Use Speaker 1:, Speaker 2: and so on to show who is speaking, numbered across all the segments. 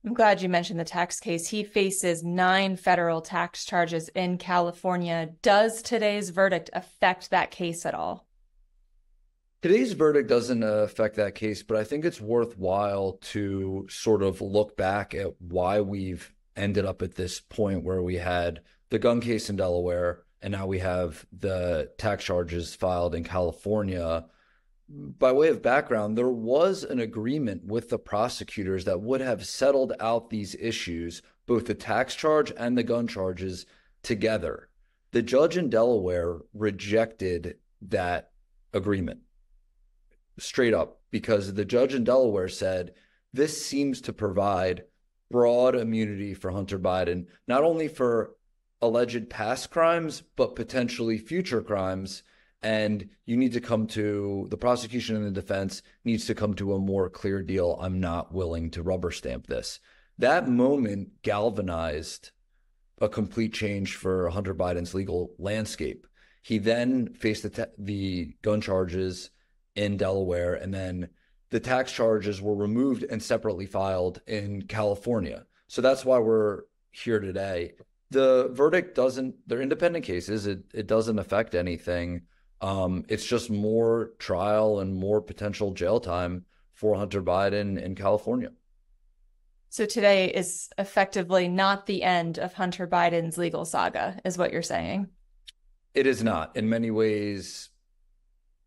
Speaker 1: I'm glad you mentioned the tax case. He faces 9 federal tax charges in California. Does today's verdict affect that case at all?
Speaker 2: Today's verdict doesn't affect that case, but I think it's worthwhile to sort of look back at why we've ended up at this point where we had the gun case in Delaware and now we have the tax charges filed in California. By way of background, there was an agreement with the prosecutors that would have settled out these issues, both the tax charge and the gun charges, together. The judge in Delaware rejected that agreement straight up because the judge in Delaware said this seems to provide broad immunity for Hunter Biden, not only for alleged past crimes, but potentially future crimes. And you need to come to the prosecution and the defense needs to come to a more clear deal. I'm not willing to rubber stamp this. That moment galvanized a complete change for Hunter Biden's legal landscape. He then faced the gun charges in Delaware, and then the tax charges were removed and separately filed in California. So that's why we're here today. The verdict they're independent cases. It doesn't affect anything. It's just more trial and more potential jail time for Hunter Biden in California.
Speaker 1: So today is effectively not the end of Hunter Biden's legal saga, is what you're saying?
Speaker 2: It is not. In many ways,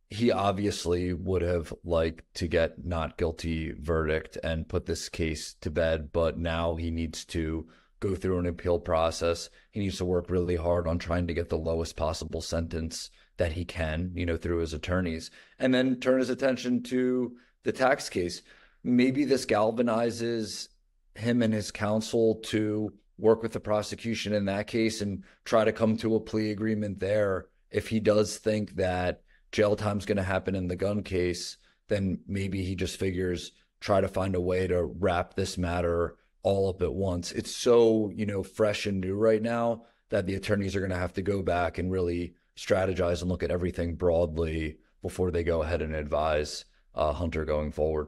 Speaker 2: he obviously would have liked to get not guilty verdict and put this case to bed, but now he needs to go through an appeal process. He needs to work really hard on trying to get the lowest possible sentence that he can, through his attorneys, and then turn his attention to the tax case. Maybe this galvanizes him and his counsel to work with the prosecution in that case and try to come to a plea agreement there. If he does think that jail time's going to happen in the gun case, then maybe he just figures try to find a way to wrap this matter all up at once. It's so, fresh and new right now that the attorneys are going to have to go back and really strategize and look at everything broadly before they go ahead and advise Hunter going forward.